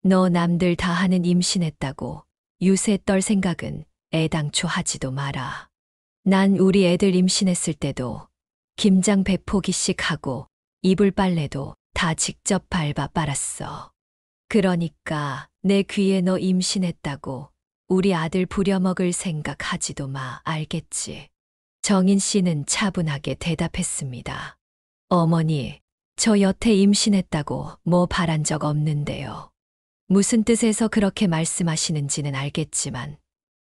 너 남들 다 하는 임신했다고 유세 떨 생각은 애당초 하지도 마라. 난 우리 애들 임신했을 때도 김장 100포기씩 하고 이불 빨래도 다 직접 밟아 빨았어. 그러니까 내 귀에 너 임신했다고 우리 아들 부려먹을 생각 하지도 마, 알겠지? 정인 씨는 차분하게 대답했습니다. 어머니, 저 여태 임신했다고 뭐 바란 적 없는데요. 무슨 뜻에서 그렇게 말씀하시는지는 알겠지만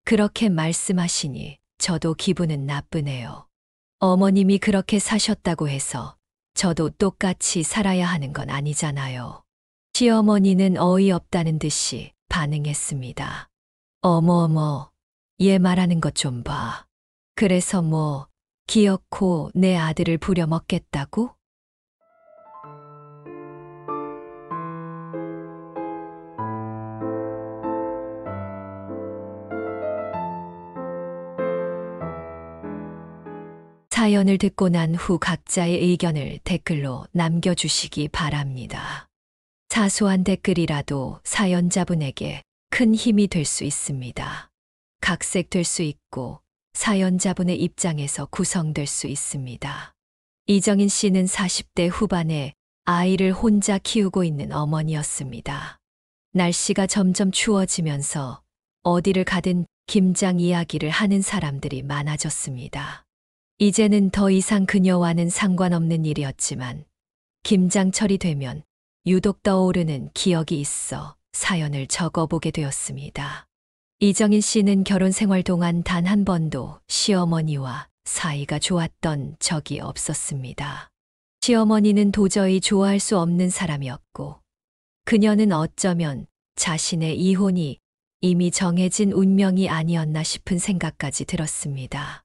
그렇게 말씀하시니 저도 기분은 나쁘네요. 어머님이 그렇게 사셨다고 해서 저도 똑같이 살아야 하는 건 아니잖아요. 시어머니는 어이없다는 듯이 반응했습니다. 어머어머, 얘 말하는 것 좀 봐. 그래서 뭐 기어코 내 아들을 부려먹겠다고? 사연을 듣고 난 후 각자의 의견을 댓글로 남겨주시기 바랍니다. 사소한 댓글이라도 사연자분에게 큰 힘이 될 수 있습니다. 각색될 수 있고 사연자분의 입장에서 구성될 수 있습니다. 이정인 씨는 40대 후반에 아이를 혼자 키우고 있는 어머니였습니다. 날씨가 점점 추워지면서 어디를 가든 김장 이야기를 하는 사람들이 많아졌습니다. 이제는 더 이상 그녀와는 상관없는 일이었지만 김장철이 되면 유독 떠오르는 기억이 있어 사연을 적어보게 되었습니다. 이정인 씨는 결혼 생활 동안 단 한 번도 시어머니와 사이가 좋았던 적이 없었습니다. 시어머니는 도저히 좋아할 수 없는 사람이었고 그녀는 어쩌면 자신의 이혼이 이미 정해진 운명이 아니었나 싶은 생각까지 들었습니다.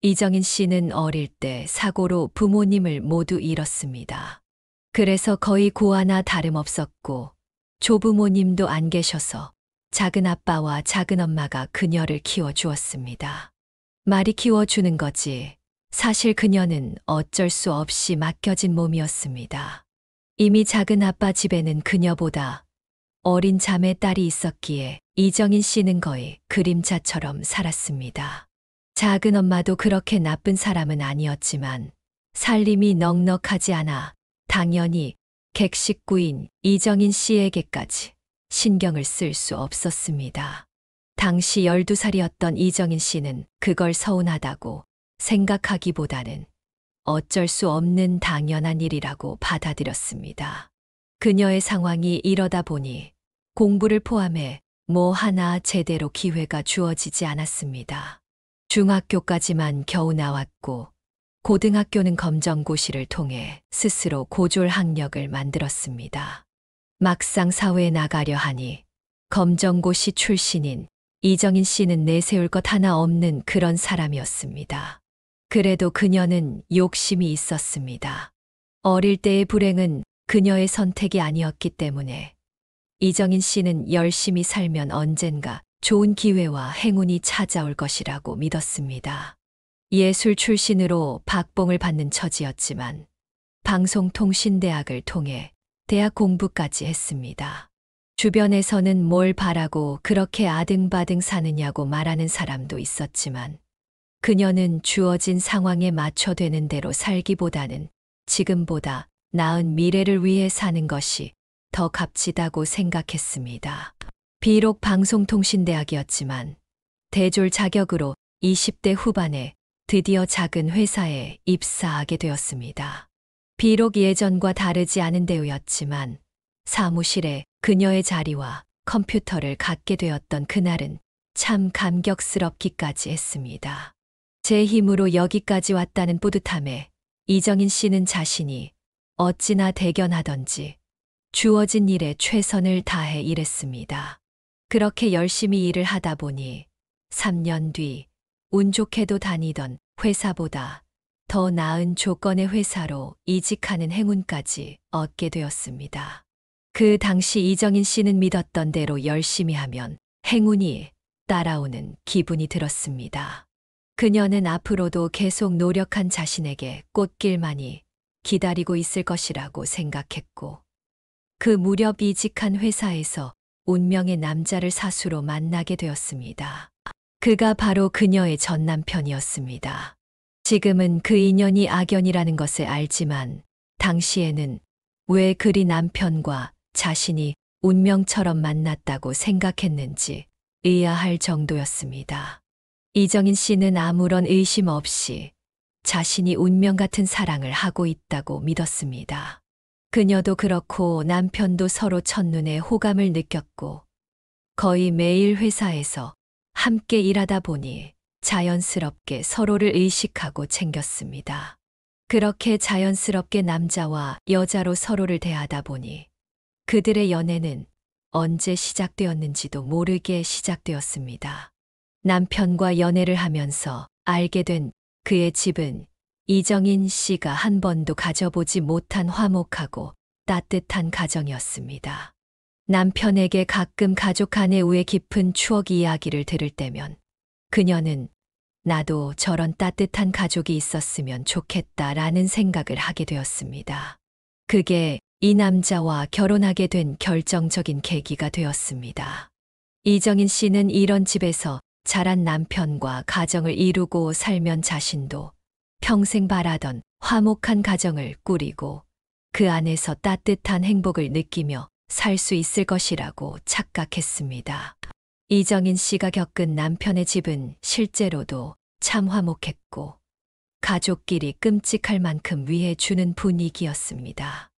이정인 씨는 어릴 때 사고로 부모님을 모두 잃었습니다. 그래서 거의 고아나 다름없었고 조부모님도 안 계셔서 작은 아빠와 작은 엄마가 그녀를 키워주었습니다. 말이 키워주는 거지 사실 그녀는 어쩔 수 없이 맡겨진 몸이었습니다. 이미 작은 아빠 집에는 그녀보다 어린 자매 딸이 있었기에 이정인 씨는 거의 그림자처럼 살았습니다. 작은 엄마도 그렇게 나쁜 사람은 아니었지만 살림이 넉넉하지 않아 당연히 객식구인 이정인 씨에게까지 신경을 쓸 수 없었습니다. 당시 12살이었던 이정인 씨는 그걸 서운하다고 생각하기보다는 어쩔 수 없는 당연한 일이라고 받아들였습니다. 그녀의 상황이 이러다 보니 공부를 포함해 뭐 하나 제대로 기회가 주어지지 않았습니다. 중학교까지만 겨우 나왔고 고등학교는 검정고시를 통해 스스로 고졸 학력을 만들었습니다. 막상 사회에 나가려 하니 검정고시 출신인 이정인 씨는 내세울 것 하나 없는 그런 사람이었습니다. 그래도 그녀는 욕심이 있었습니다. 어릴 때의 불행은 그녀의 선택이 아니었기 때문에 이정인 씨는 열심히 살면 언젠가 좋은 기회와 행운이 찾아올 것이라고 믿었습니다. 예술 출신으로 박봉을 받는 처지였지만 방송통신대학을 통해 대학 공부까지 했습니다. 주변에서는 뭘 바라고 그렇게 아등바등 사느냐고 말하는 사람도 있었지만 그녀는 주어진 상황에 맞춰되는 대로 살기보다는 지금보다 나은 미래를 위해 사는 것이 더 값지다고 생각했습니다. 비록 방송통신대학이었지만 대졸 자격으로 20대 후반에 드디어 작은 회사에 입사하게 되었습니다. 비록 예전과 다르지 않은 대우였지만 사무실에 그녀의 자리와 컴퓨터를 갖게 되었던 그날은 참 감격스럽기까지 했습니다. 제 힘으로 여기까지 왔다는 뿌듯함에 이정인 씨는 자신이 어찌나 대견하던지 주어진 일에 최선을 다해 일했습니다. 그렇게 열심히 일을 하다 보니 3년 뒤 운 좋게도 다니던 회사보다 더 나은 조건의 회사로 이직하는 행운까지 얻게 되었습니다. 그 당시 이정인 씨는 믿었던 대로 열심히 하면 행운이 따라오는 기분이 들었습니다. 그녀는 앞으로도 계속 노력한 자신에게 꽃길만이 기다리고 있을 것이라고 생각했고 그 무렵 이직한 회사에서 운명의 남자를 사수로 만나게 되었습니다. 그가 바로 그녀의 전 남편이었습니다. 지금은 그 인연이 악연이라는 것을 알지만 당시에는 왜 그리 남편과 자신이 운명처럼 만났다고 생각했는지 의아할 정도였습니다. 이정인 씨는 아무런 의심 없이 자신이 운명 같은 사랑을 하고 있다고 믿었습니다. 그녀도 그렇고 남편도 서로 첫눈에 호감을 느꼈고 거의 매일 회사에서 함께 일하다 보니 자연스럽게 서로를 의식하고 챙겼습니다. 그렇게 자연스럽게 남자와 여자로 서로를 대하다 보니 그들의 연애는 언제 시작되었는지도 모르게 시작되었습니다. 남편과 연애를 하면서 알게 된 그의 집은 이정인 씨가 한 번도 가져보지 못한 화목하고 따뜻한 가정이었습니다. 남편에게 가끔 가족 간의 우애 깊은 추억 이야기를 들을 때면 그녀는 나도 저런 따뜻한 가족이 있었으면 좋겠다라는 생각을 하게 되었습니다. 그게 이 남자와 결혼하게 된 결정적인 계기가 되었습니다. 이정인 씨는 이런 집에서 자란 남편과 가정을 이루고 살면 자신도 평생 바라던 화목한 가정을 꾸리고 그 안에서 따뜻한 행복을 느끼며 살 수 있을 것이라고 착각했습니다. 이정인 씨가 겪은 남편의 집은 실제로도 참 화목했고 가족끼리 끔찍할 만큼 위해주는 분위기였습니다.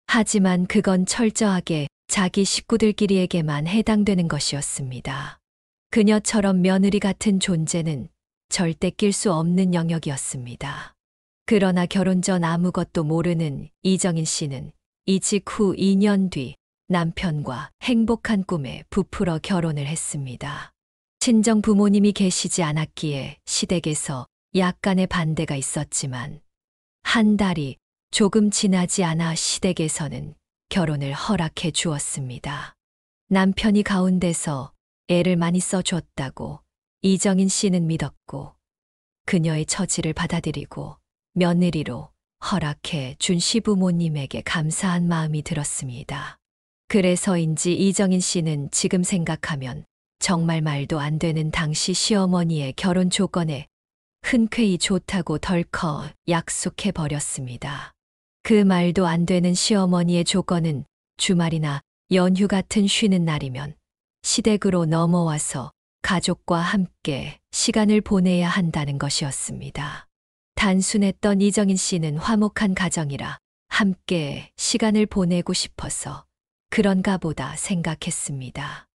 하지만 그건 철저하게 자기 식구들끼리에게만 해당되는 것이었습니다. 그녀처럼 며느리 같은 존재는 절대 낄 수 없는 영역이었습니다. 그러나 결혼 전 아무것도 모르는 이정인 씨는 이직 후 2년 뒤 남편과 행복한 꿈에 부풀어 결혼을 했습니다. 친정 부모님이 계시지 않았기에 시댁에서 약간의 반대가 있었지만 한 달이 조금 지나지 않아 시댁에서는 결혼을 허락해 주었습니다. 남편이 가운데서 애를 많이 써줬다고 이정인 씨는 믿었고 그녀의 처지를 받아들이고 며느리로 허락해 준 시부모님에게 감사한 마음이 들었습니다. 그래서인지 이정인 씨는 지금 생각하면 정말 말도 안 되는 당시 시어머니의 결혼 조건에 흔쾌히 좋다고 덜컥 약속해 버렸습니다. 그 말도 안 되는 시어머니의 조건은 주말이나 연휴 같은 쉬는 날이면 시댁으로 넘어와서 가족과 함께 시간을 보내야 한다는 것이었습니다. 단순했던 이정인 씨는 화목한 가정이라 함께 시간을 보내고 싶어서 그런가 보다 생각했습니다.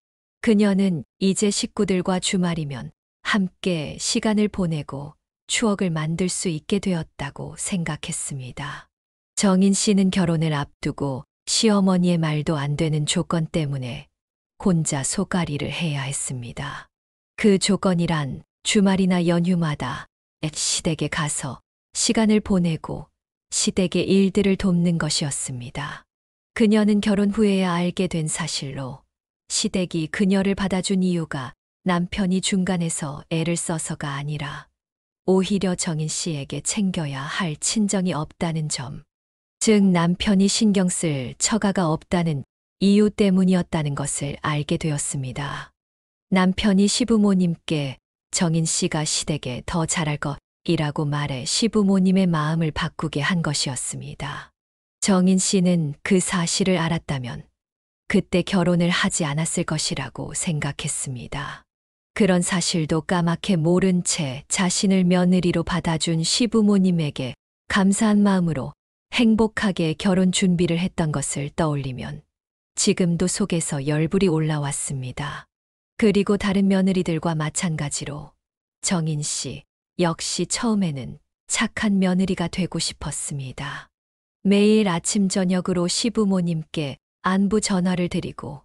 그녀는 이제 식구들과 주말이면 함께 시간을 보내고 추억을 만들 수 있게 되었다고 생각했습니다. 정인 씨는 결혼을 앞두고 시어머니의 말도 안 되는 조건 때문에 혼자 속앓이를 해야 했습니다. 그 조건이란 주말이나 연휴마다 시댁에 가서 시간을 보내고 시댁의 일들을 돕는 것이었습니다. 그녀는 결혼 후에야 알게 된 사실로 시댁이 그녀를 받아준 이유가 남편이 중간에서 애를 써서가 아니라 오히려 정인 씨에게 챙겨야 할 친정이 없다는 점, 즉 남편이 신경 쓸 처가가 없다는 이유 때문이었다는 것을 알게 되었습니다. 남편이 시부모님께 정인 씨가 시댁에 더 잘할 것이라고 말해 시부모님의 마음을 바꾸게 한 것이었습니다. 정인 씨는 그 사실을 알았다면 그때 결혼을 하지 않았을 것이라고 생각했습니다. 그런 사실도 까맣게 모른 채 자신을 며느리로 받아준 시부모님에게 감사한 마음으로 행복하게 결혼 준비를 했던 것을 떠올리면 지금도 속에서 열불이 올라왔습니다. 그리고 다른 며느리들과 마찬가지로 정인 씨 역시 처음에는 착한 며느리가 되고 싶었습니다. 매일 아침 저녁으로 시부모님께 안부 전화를 드리고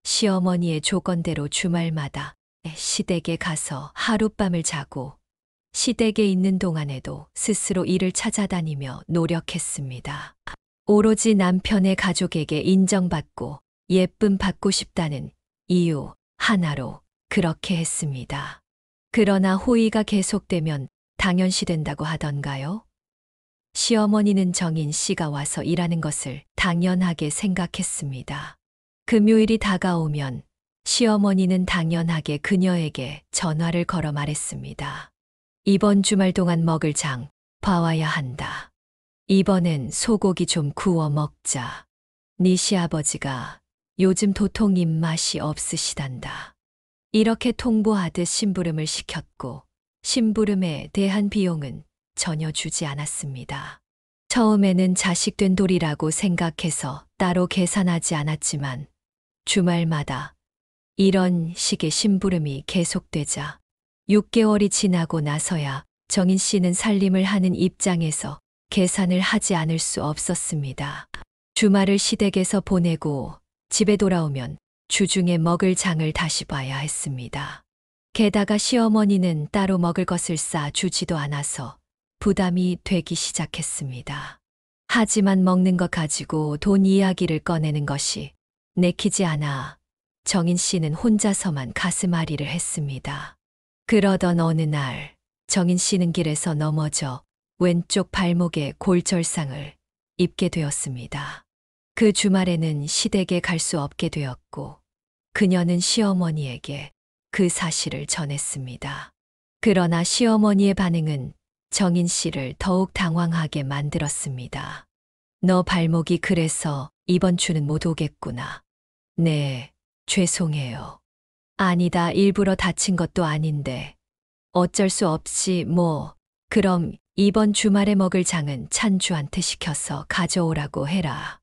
시어머니의 조건대로 주말마다 시댁에 가서 하룻밤을 자고 시댁에 있는 동안에도 스스로 일을 찾아다니며 노력했습니다. 오로지 남편의 가족에게 인정받고 예쁨 받고 싶다는 이유 하나로 그렇게 했습니다. 그러나 호의가 계속되면 당연시된다고 하던가요? 시어머니는 정인 씨가 와서 일하는 것을 당연하게 생각했습니다. 금요일이 다가오면 시어머니는 당연하게 그녀에게 전화를 걸어 말했습니다. 이번 주말 동안 먹을 장 봐와야 한다. 이번엔 소고기 좀 구워 먹자. 네 시아버지가 요즘 도통 입맛이 없으시단다. 이렇게 통보하듯 심부름을 시켰고 심부름에 대한 비용은 전혀 주지 않았습니다. 처음에는 자식된 돌이라고 생각해서 따로 계산하지 않았지만 주말마다 이런 식의 심부름이 계속되자 6개월이 지나고 나서야 정인 씨는 살림을 하는 입장에서 계산을 하지 않을 수 없었습니다. 주말을 시댁에서 보내고 집에 돌아오면 주중에 먹을 장을 다시 봐야 했습니다. 게다가 시어머니는 따로 먹을 것을 싸주지도 않아서 부담이 되기 시작했습니다. 하지만 먹는 것 가지고 돈 이야기를 꺼내는 것이 내키지 않아 정인 씨는 혼자서만 가슴앓이를 했습니다. 그러던 어느 날 정인 씨는 길에서 넘어져 왼쪽 발목에 골절상을 입게 되었습니다. 그 주말에는 시댁에 갈 수 없게 되었고 그녀는 시어머니에게 그 사실을 전했습니다. 그러나 시어머니의 반응은 정인 씨를 더욱 당황하게 만들었습니다. 너 발목이 그래서 이번 주는 못 오겠구나. 네, 죄송해요. 아니다, 일부러 다친 것도 아닌데. 어쩔 수 없이 그럼 이번 주말에 먹을 장은 찬주한테 시켜서 가져오라고 해라.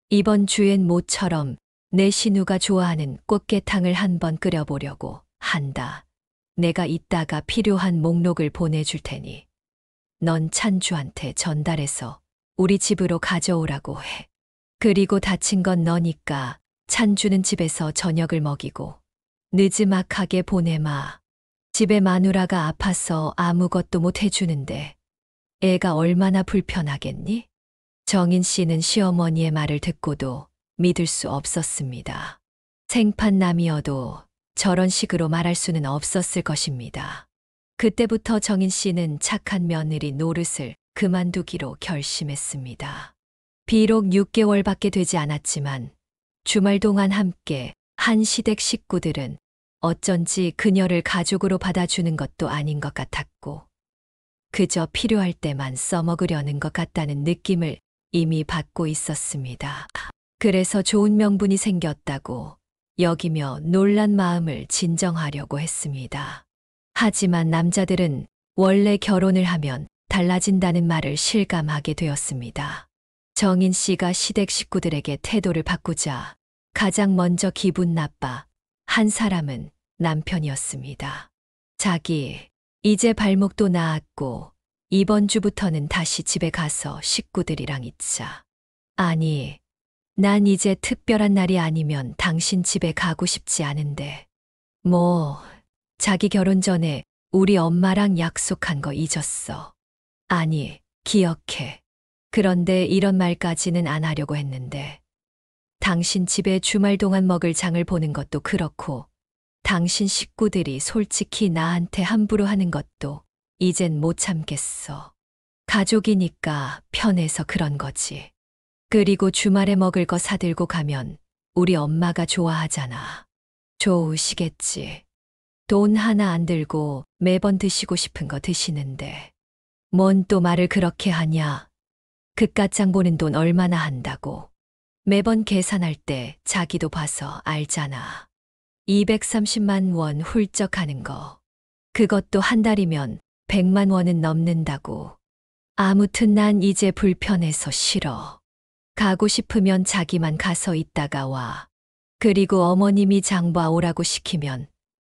이번 주엔 모처럼 내 신우가 좋아하는 꽃게탕을 한번 끓여보려고 한다. 내가 이따가 필요한 목록을 보내줄 테니 넌 찬주한테 전달해서 우리 집으로 가져오라고 해. 그리고 다친 건 너니까 찬주는 집에서 저녁을 먹이고 느지막하게 보내마. 집에 마누라가 아파서 아무것도 못 해주는데 애가 얼마나 불편하겠니? 정인 씨는 시어머니의 말을 듣고도 믿을 수 없었습니다. 생판남이어도 저런 식으로 말할 수는 없었을 것입니다. 그때부터 정인 씨는 착한 며느리 노릇을 그만두기로 결심했습니다. 비록 6개월밖에 되지 않았지만 주말 동안 함께 한 시댁 식구들은 어쩐지 그녀를 가족으로 받아주는 것도 아닌 것 같았고 그저 필요할 때만 써먹으려는 것 같다는 느낌을 이미 받고 있었습니다. 그래서 좋은 명분이 생겼다고 여기며 놀란 마음을 진정하려고 했습니다. 하지만 남자들은 원래 결혼을 하면 달라진다는 말을 실감하게 되었습니다. 정인 씨가 시댁 식구들에게 태도를 바꾸자 가장 먼저 기분 나빠 한 사람은 남편이었습니다. 자기, 이제 발목도 나았고 이번 주부터는 다시 집에 가서 식구들이랑 있자. 아니, 난 이제 특별한 날이 아니면 당신 집에 가고 싶지 않은데. 자기 결혼 전에 우리 엄마랑 약속한 거 잊었어. 아니, 기억해. 그런데 이런 말까지는 안 하려고 했는데. 당신 집에 주말 동안 먹을 장을 보는 것도 그렇고 당신 식구들이 솔직히 나한테 함부로 하는 것도 이젠 못 참겠어. 가족이니까 편해서 그런 거지. 그리고 주말에 먹을 거 사들고 가면 우리 엄마가 좋아하잖아. 좋으시겠지. 돈 하나 안 들고 매번 드시고 싶은 거 드시는데. 뭔 또 말을 그렇게 하냐. 그깟장 보는 돈 얼마나 한다고. 매번 계산할 때 자기도 봐서 알잖아. 230만 원 훌쩍 하는 거. 그것도 한 달이면 100만 원은 넘는다고. 아무튼 난 이제 불편해서 싫어. 가고 싶으면 자기만 가서 있다가 와. 그리고 어머님이 장 봐 오라고 시키면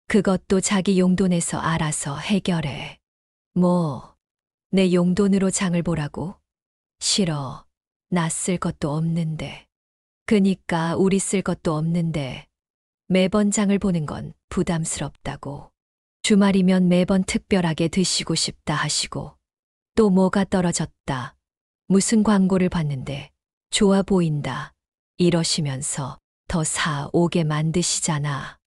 그것도 자기 용돈에서 알아서 해결해. 내 용돈으로 장을 보라고? 싫어. 나 쓸 것도 없는데. 그니까 우리 쓸 것도 없는데 매번 장을 보는 건 부담스럽다고. 주말이면 매번 특별하게 드시고 싶다 하시고 또 뭐가 떨어졌다. 무슨 광고를 봤는데 좋아 보인다. 이러시면서 더 사오게 만드시잖아.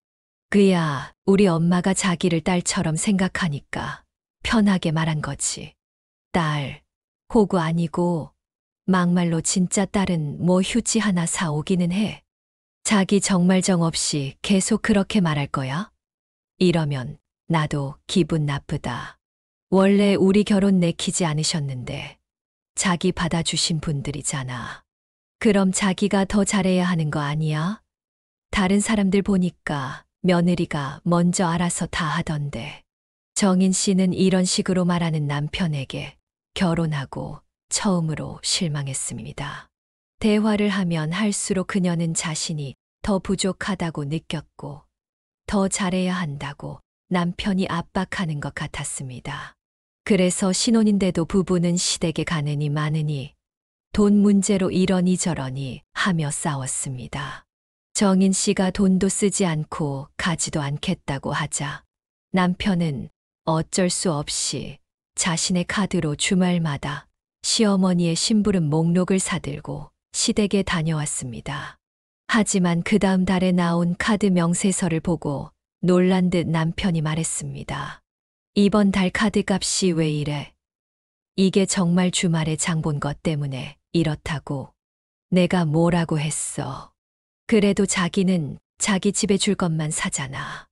그야 우리 엄마가 자기를 딸처럼 생각하니까 편하게 말한 거지. 딸, 호구 아니고 막말로 진짜 딸은 휴지 하나 사오기는 해. 자기 정말 정없이 계속 그렇게 말할 거야? 이러면 나도 기분 나쁘다. 원래 우리 결혼 내키지 않으셨는데 자기 받아주신 분들이잖아. 그럼 자기가 더 잘해야 하는 거 아니야? 다른 사람들 보니까 며느리가 먼저 알아서 다 하던데. 정인 씨는 이런 식으로 말하는 남편에게 결혼하고 처음으로 실망했습니다. 대화를 하면 할수록 그녀는 자신이 더 부족하다고 느꼈고 더 잘해야 한다고 남편이 압박하는 것 같았습니다. 그래서 신혼인데도 부부는 시댁에 가느니 마느니 돈 문제로 이러니 저러니 하며 싸웠습니다. 정인 씨가 돈도 쓰지 않고 가지도 않겠다고 하자 남편은 어쩔 수 없이 자신의 카드로 주말마다 시어머니의 심부름 목록을 사들고 시댁에 다녀왔습니다. 하지만 그 다음 달에 나온 카드 명세서를 보고 놀란 듯 남편이 말했습니다. 이번 달 카드 값이 왜 이래? 이게 정말 주말에 장 본 것 때문에 이렇다고. 내가 뭐라고 했어. 그래도 자기는 자기 집에 줄 것만 사잖아.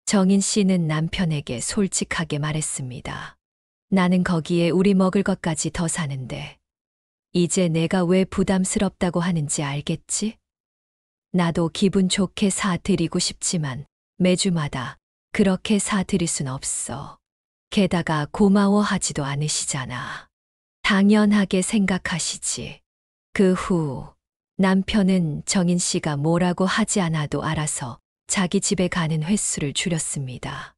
정인 씨는 남편에게 솔직하게 말했습니다. 나는 거기에 우리 먹을 것까지 더 사는데 이제 내가 왜 부담스럽다고 하는지 알겠지? 나도 기분 좋게 사드리고 싶지만 매주마다 그렇게 사드릴 순 없어. 게다가 고마워하지도 않으시잖아. 당연하게 생각하시지. 그 후 남편은 정인 씨가 뭐라고 하지 않아도 알아서 자기 집에 가는 횟수를 줄였습니다.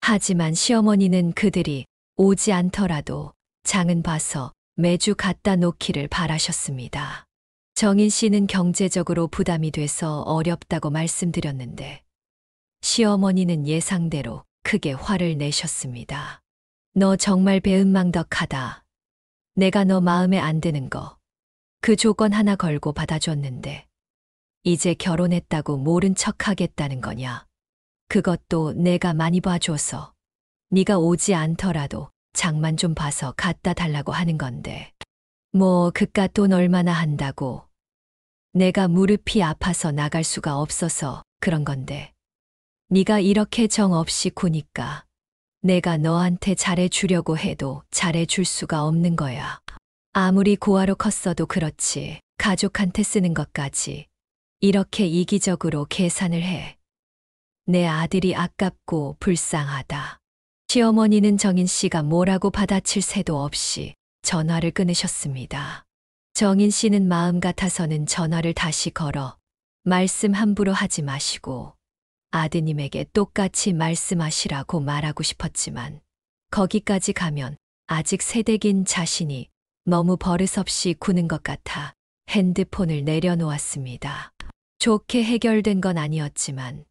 하지만 시어머니는 그들이 오지 않더라도 장은 봐서 매주 갖다 놓기를 바라셨습니다. 정인 씨는 경제적으로 부담이 돼서 어렵다고 말씀드렸는데 시어머니는 예상대로 크게 화를 내셨습니다. 너 정말 배은망덕하다. 내가 너 마음에 안 드는 거 그 조건 하나 걸고 받아줬는데 이제 결혼했다고 모른 척 하겠다는 거냐. 그것도 내가 많이 봐줘서 네가 오지 않더라도 장만 좀 봐서 갖다 달라고 하는 건데 뭐 그깟 돈 얼마나 한다고. 내가 무릎이 아파서 나갈 수가 없어서 그런 건데 네가 이렇게 정없이 구니까 내가 너한테 잘해주려고 해도 잘해줄 수가 없는 거야. 아무리 고아로 컸어도 그렇지 가족한테 쓰는 것까지 이렇게 이기적으로 계산을 해. 내 아들이 아깝고 불쌍하다. 시어머니는 정인 씨가 뭐라고 받아칠 새도 없이 전화를 끊으셨습니다. 정인 씨는 마음 같아서는 전화를 다시 걸어 말씀 함부로 하지 마시고 아드님에게 똑같이 말씀하시라고 말하고 싶었지만 거기까지 가면 아직 새댁인 자신이 너무 버릇없이 구는 것 같아 핸드폰을 내려놓았습니다. 좋게 해결된 건 아니었지만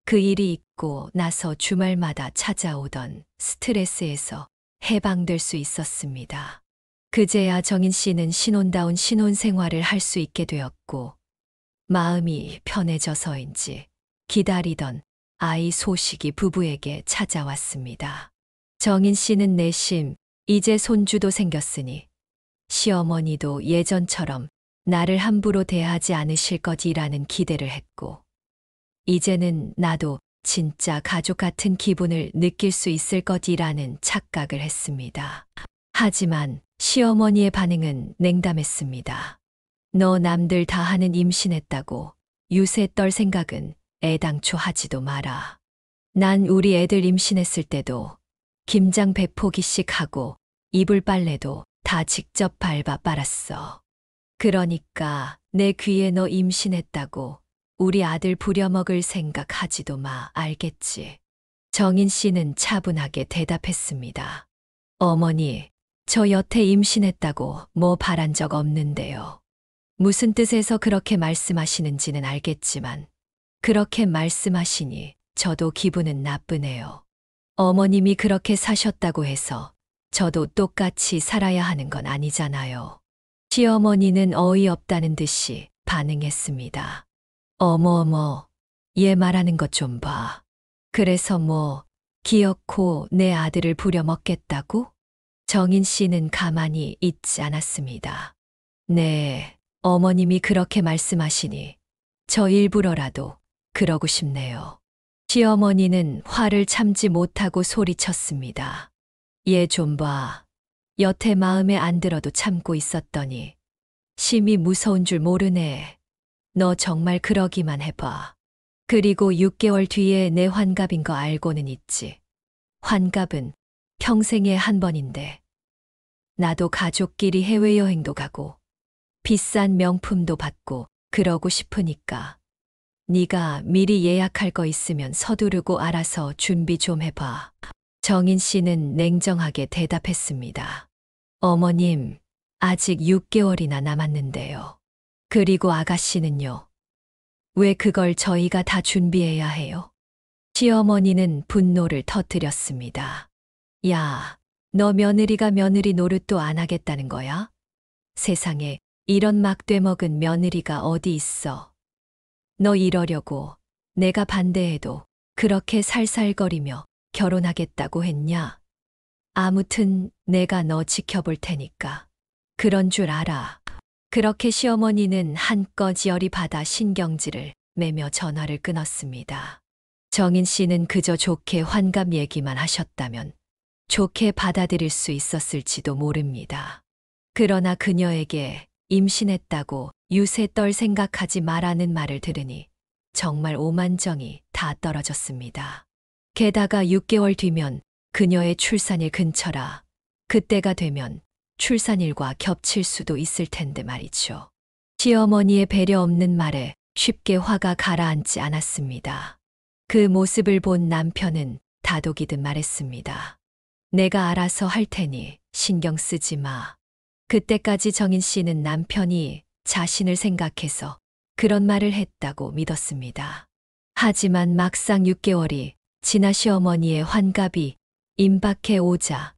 그 일이 있고 나서 주말마다 찾아오던 스트레스에서 해방될 수 있었습니다. 그제야 정인 씨는 신혼다운 신혼생활을 할 수 있게 되었고 마음이 편해져서인지 기다리던 아이 소식이 부부에게 찾아왔습니다. 정인 씨는 내심 이제 손주도 생겼으니 시어머니도 예전처럼 나를 함부로 대하지 않으실 것이라는 기대를 했고 이제는 나도 진짜 가족 같은 기분을 느낄 수 있을 것이라는 착각을 했습니다. 하지만 시어머니의 반응은 냉담했습니다. 너 남들 다 하는 임신했다고 유세 떨 생각은 애당초 하지도 마라. 난 우리 애들 임신했을 때도 김장 100포기씩 하고 이불 빨래도 다 직접 밟아 빨았어. 그러니까 내 귀에 너 임신했다고 우리 아들 부려먹을 생각 하지도 마, 알겠지? 정인 씨는 차분하게 대답했습니다. 어머니, 저 여태 임신했다고 뭐 바란 적 없는데요. 무슨 뜻에서 그렇게 말씀하시는지는 알겠지만 그렇게 말씀하시니 저도 기분은 나쁘네요. 어머님이 그렇게 사셨다고 해서 저도 똑같이 살아야 하는 건 아니잖아요. 시어머니는 어이없다는 듯이 반응했습니다. 어머어머, 얘 말하는 것 좀 봐. 그래서 뭐 기어코 내 아들을 부려먹겠다고? 정인 씨는 가만히 있지 않았습니다. 네, 어머님이 그렇게 말씀하시니 저 일부러라도 그러고 싶네요. 시어머니는 화를 참지 못하고 소리쳤습니다. 얘 좀 봐. 여태 마음에 안 들어도 참고 있었더니 심히 무서운 줄 모르네. 너 정말 그러기만 해봐. 그리고 6개월 뒤에 내 환갑인 거 알고는 있지. 환갑은 평생에 한 번인데. 나도 가족끼리 해외여행도 가고 비싼 명품도 받고 그러고 싶으니까 네가 미리 예약할 거 있으면 서두르고 알아서 준비 좀 해봐. 정인 씨는 냉정하게 대답했습니다. 어머님, 아직 6개월이나 남았는데요. 그리고 아가씨는요? 왜 그걸 저희가 다 준비해야 해요? 시어머니는 분노를 터뜨렸습니다. 야, 너 며느리가 며느리 노릇도 안 하겠다는 거야? 세상에 이런 막돼 먹은 며느리가 어디 있어? 너 이러려고 내가 반대해도 그렇게 살살거리며 결혼하겠다고 했냐? 아무튼 내가 너 지켜볼 테니까. 그런 줄 알아. 그렇게 시어머니는 한껏 열이 받아 신경질을 매며 전화를 끊었습니다. 정인 씨는 그저 좋게 환갑 얘기만 하셨다면 좋게 받아들일 수 있었을지도 모릅니다. 그러나 그녀에게 임신했다고 유세 떨 생각하지 말라는 말을 들으니 정말 오만정이 다 떨어졌습니다. 게다가 6개월 뒤면 그녀의 출산일 근처라 그때가 되면 출산일과 겹칠 수도 있을 텐데 말이죠. 시어머니의 배려 없는 말에 쉽게 화가 가라앉지 않았습니다. 그 모습을 본 남편은 다독이듯 말했습니다. 내가 알아서 할 테니 신경 쓰지 마. 그때까지 정인 씨는 남편이 자신을 생각해서 그런 말을 했다고 믿었습니다. 하지만 막상 6개월이 지나 시어머니의 환갑이 임박해 오자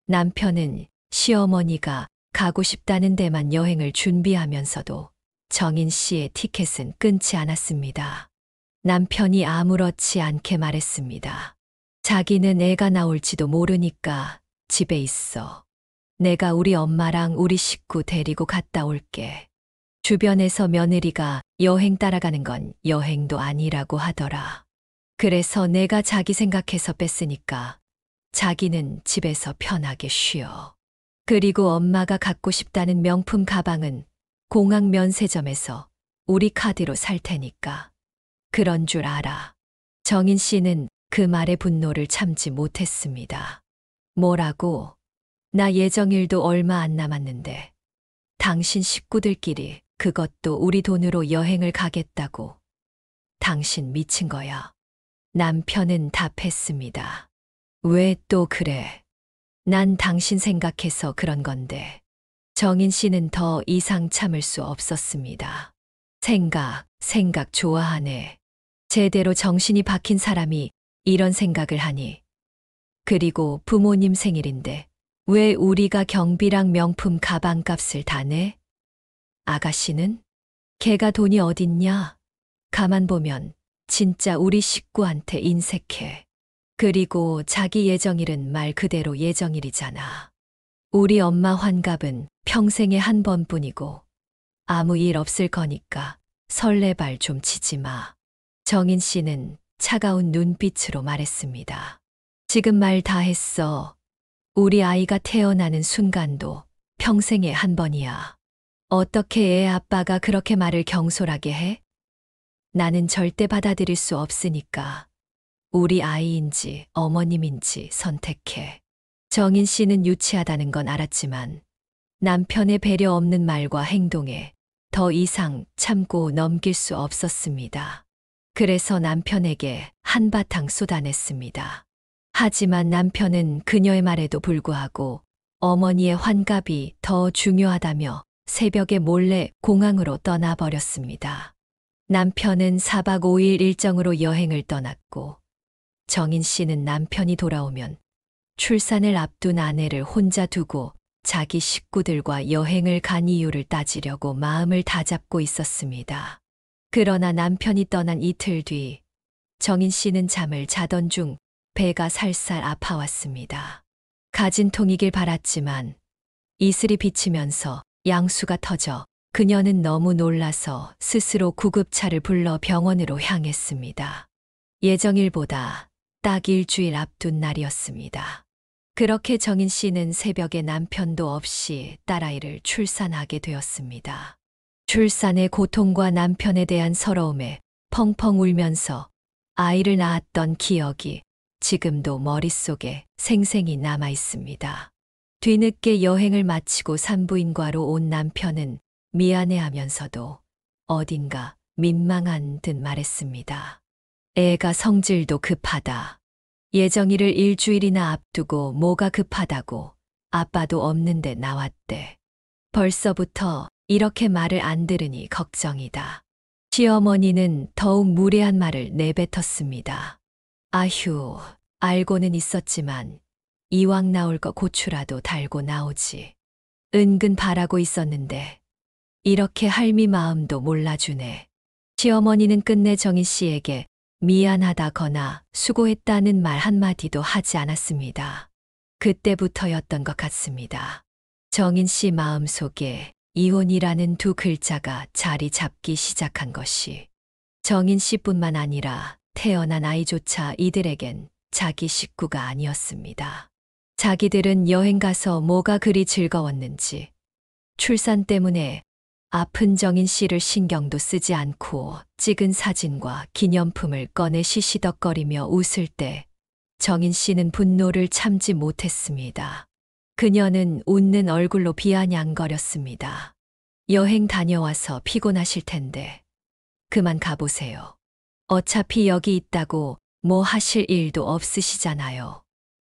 남편은 시어머니가 가고 싶다는 데만 여행을 준비하면서도 정인 씨의 티켓은 끊지 않았습니다. 남편이 아무렇지 않게 말했습니다. 자기는 애가 나올지도 모르니까 집에 있어. 내가 우리 엄마랑 우리 식구 데리고 갔다 올게. 주변에서 며느리가 여행 따라가는 건 여행도 아니라고 하더라. 그래서 내가 자기 생각해서 뺐으니까 자기는 집에서 편하게 쉬어. 그리고 엄마가 갖고 싶다는 명품 가방은 공항 면세점에서 우리 카드로 살 테니까. 그런 줄 알아. 정인 씨는 그 말에 분노를 참지 못했습니다. 뭐라고? 나 예정일도 얼마 안 남았는데 당신 식구들끼리 그것도 우리 돈으로 여행을 가겠다고. 당신 미친 거야. 남편은 답했습니다. 왜 또 그래? 난 당신 생각해서 그런 건데. 정인 씨는 더 이상 참을 수 없었습니다. 생각 좋아하네. 제대로 정신이 박힌 사람이 이런 생각을 하니. 그리고 부모님 생일인데 왜 우리가 경비랑 명품 가방 값을 다 내? 아가씨는? 걔가 돈이 어딨냐? 가만 보면 진짜 우리 식구한테 인색해. 그리고 자기 예정일은 말 그대로 예정일이잖아. 우리 엄마 환갑은 평생에 한 번뿐이고 아무 일 없을 거니까 설레발 좀 치지 마. 정인 씨는 차가운 눈빛으로 말했습니다. 지금 말 다 했어. 우리 아이가 태어나는 순간도 평생에 한 번이야. 어떻게 애 아빠가 그렇게 말을 경솔하게 해? 나는 절대 받아들일 수 없으니까 우리 아이인지 어머님인지 선택해. 정인 씨는 유치하다는 건 알았지만 남편의 배려 없는 말과 행동에 더 이상 참고 넘길 수 없었습니다. 그래서 남편에게 한바탕 쏟아냈습니다. 하지만 남편은 그녀의 말에도 불구하고 어머니의 환갑이 더 중요하다며 새벽에 몰래 공항으로 떠나버렸습니다. 남편은 4박 5일 일정으로 여행을 떠났고 정인 씨는 남편이 돌아오면 출산을 앞둔 아내를 혼자 두고 자기 식구들과 여행을 간 이유를 따지려고 마음을 다잡고 있었습니다. 그러나 남편이 떠난 이틀 뒤 정인 씨는 잠을 자던 중 배가 살살 아파왔습니다. 가진 통이길 바랐지만 이슬이 비치면서 양수가 터져 그녀는 너무 놀라서 스스로 구급차를 불러 병원으로 향했습니다. 예정일보다 딱 일주일 앞둔 날이었습니다. 그렇게 정인 씨는 새벽에 남편도 없이 딸아이를 출산하게 되었습니다. 출산의 고통과 남편에 대한 서러움에 펑펑 울면서 아이를 낳았던 기억이 지금도 머릿속에 생생히 남아 있습니다. 뒤늦게 여행을 마치고 산부인과로 온 남편은 미안해하면서도 어딘가 민망한 듯 말했습니다. 애가 성질도 급하다. 예정일을 일주일이나 앞두고 뭐가 급하다고 아빠도 없는데 나왔대. 벌써부터 이렇게 말을 안 들으니 걱정이다. 시어머니는 더욱 무례한 말을 내뱉었습니다. 아휴, 알고는 있었지만 이왕 나올 거 고추라도 달고 나오지. 은근 바라고 있었는데 이렇게 할미 마음도 몰라주네. 시어머니는 끝내 정인 씨에게 미안하다거나 수고했다는 말 한마디도 하지 않았습니다. 그때부터였던 것 같습니다. 정인 씨 마음속에 이혼이라는 두 글자가 자리 잡기 시작한 것이 정인 씨뿐만 아니라 태어난 아이조차 이들에겐 자기 식구가 아니었습니다. 자기들은 여행 가서 뭐가 그리 즐거웠는지 출산 때문에 아픈 정인 씨를 신경도 쓰지 않고 찍은 사진과 기념품을 꺼내 시시덕거리며 웃을 때 정인 씨는 분노를 참지 못했습니다. 그녀는 웃는 얼굴로 비아냥거렸습니다. 여행 다녀와서 피곤하실 텐데 그만 가보세요. 어차피 여기 있다고 뭐 하실 일도 없으시잖아요.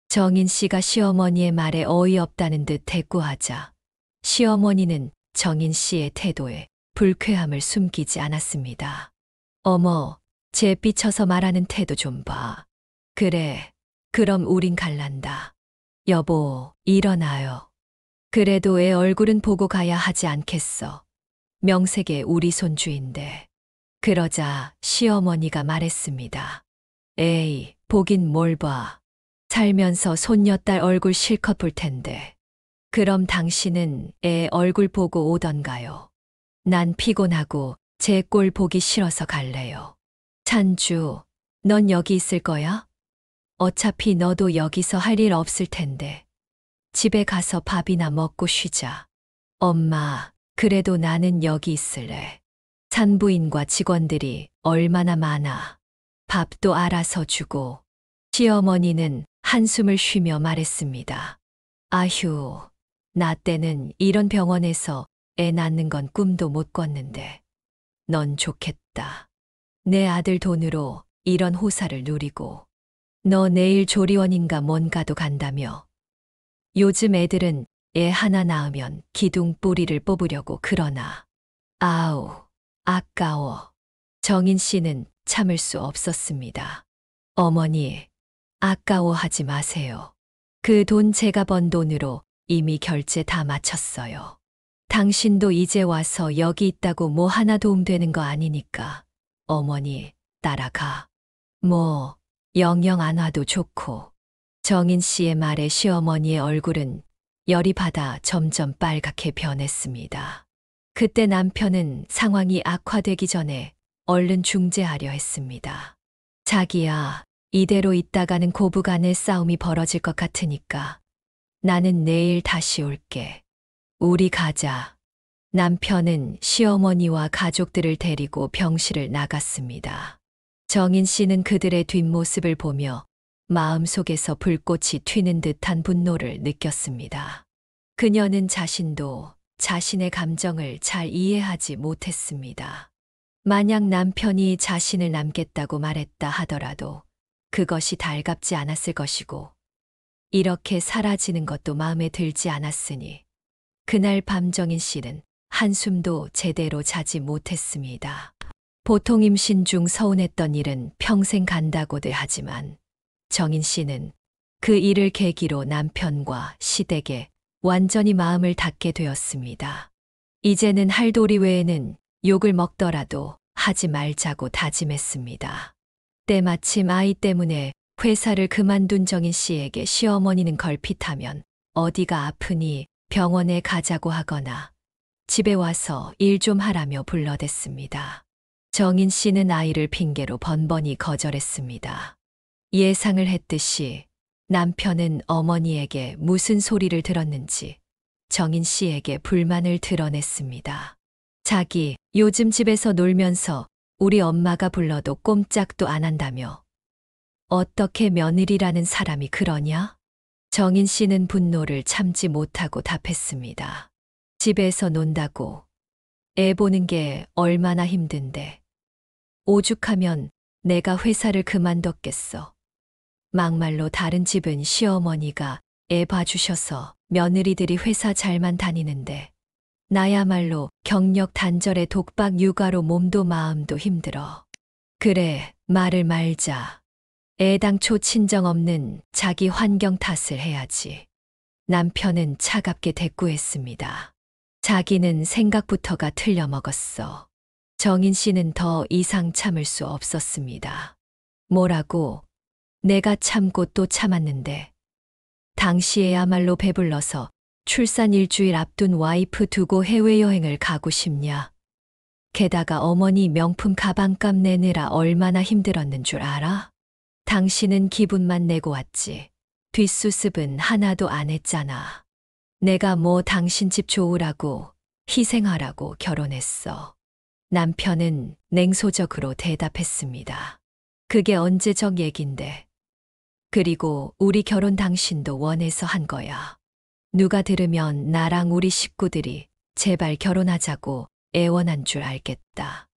정인 씨가 시어머니의 말에 어이없다는 듯 대꾸하자 시어머니는 정인 씨의 태도에 불쾌함을 숨기지 않았습니다. 어머, 제 삐쳐서 말하는 태도 좀 봐. 그래, 그럼 우린 갈란다. 여보, 일어나요. 그래도 애 얼굴은 보고 가야 하지 않겠어. 명색의 우리 손주인데. 그러자 시어머니가 말했습니다. 에이, 보긴 뭘 봐. 살면서 손녀딸 얼굴 실컷 볼 텐데. 그럼 당신은 애 얼굴 보고 오던가요? 난 피곤하고 제 꼴 보기 싫어서 갈래요. 찬주, 넌 여기 있을 거야? 어차피 너도 여기서 할 일 없을 텐데. 집에 가서 밥이나 먹고 쉬자. 엄마, 그래도 나는 여기 있을래. 산부인과 직원들이 얼마나 많아. 밥도 알아서 주고. 시어머니는 한숨을 쉬며 말했습니다. 아휴, 나 때는 이런 병원에서 애 낳는 건 꿈도 못 꿨는데. 넌 좋겠다. 내 아들 돈으로 이런 호사를 누리고. 너 내일 조리원인가 뭔가도 간다며. 요즘 애들은 애 하나 낳으면 기둥 뿌리를 뽑으려고 그러나. 아우, 아까워. 정인 씨는 참을 수 없었습니다. 어머니, 아까워하지 마세요. 그 돈 제가 번 돈으로 이미 결제 다 마쳤어요. 당신도 이제 와서 여기 있다고 뭐 하나 도움되는 거 아니니까. 어머니, 따라가. 뭐, 영영 안 와도 좋고. 정인 씨의 말에 시어머니의 얼굴은 열이 받아 점점 빨갛게 변했습니다. 그때 남편은 상황이 악화되기 전에 얼른 중재하려 했습니다. 자기야, 이대로 있다가는 고부간의 싸움이 벌어질 것 같으니까 나는 내일 다시 올게. 우리 가자. 남편은 시어머니와 가족들을 데리고 병실을 나갔습니다. 정인 씨는 그들의 뒷모습을 보며 마음속에서 불꽃이 튀는 듯한 분노를 느꼈습니다. 그녀는 자신도 자신의 감정을 잘 이해하지 못했습니다. 만약 남편이 자신을 남겠다고 말했다 하더라도 그것이 달갑지 않았을 것이고 이렇게 사라지는 것도 마음에 들지 않았으니 그날 밤 정인 씨는 한숨도 제대로 자지 못했습니다. 보통 임신 중 서운했던 일은 평생 간다고들 하지만 정인 씨는 그 일을 계기로 남편과 시댁에 완전히 마음을 닫게 되었습니다. 이제는 할 도리 외에는 욕을 먹더라도 하지 말자고 다짐했습니다. 때마침 아이 때문에 회사를 그만둔 정인 씨에게 시어머니는 걸핏하면 어디가 아프니 병원에 가자고 하거나 집에 와서 일 좀 하라며 불러댔습니다. 정인 씨는 아이를 핑계로 번번이 거절했습니다. 예상을 했듯이 남편은 어머니에게 무슨 소리를 들었는지 정인 씨에게 불만을 드러냈습니다. 자기 요즘 집에서 놀면서 우리 엄마가 불러도 꼼짝도 안 한다며. 어떻게 며느리라는 사람이 그러냐? 정인 씨는 분노를 참지 못하고 답했습니다. 집에서 논다고 애 보는 게 얼마나 힘든데. 오죽하면 내가 회사를 그만뒀겠어. 막말로 다른 집은 시어머니가 애 봐주셔서 며느리들이 회사 잘만 다니는데 나야말로 경력 단절에 독박 육아로 몸도 마음도 힘들어. 그래, 말을 말자. 애당초 친정 없는 자기 환경 탓을 해야지. 남편은 차갑게 대꾸했습니다. 자기는 생각부터가 틀려먹었어. 정인 씨는 더 이상 참을 수 없었습니다. 뭐라고? 내가 참고 또 참았는데. 당시에야말로 배불러서 출산 일주일 앞둔 와이프 두고 해외여행을 가고 싶냐? 게다가 어머니 명품 가방값 내느라 얼마나 힘들었는 줄 알아? 당신은 기분만 내고 왔지. 뒷수습은 하나도 안 했잖아. 내가 뭐 당신 집 좋으라고, 희생하라고 결혼했어. 남편은 냉소적으로 대답했습니다. 그게 언제적 얘긴데. 그리고 우리 결혼 당신도 원해서 한 거야. 누가 들으면 나랑 우리 식구들이 제발 결혼하자고 애원한 줄 알겠다.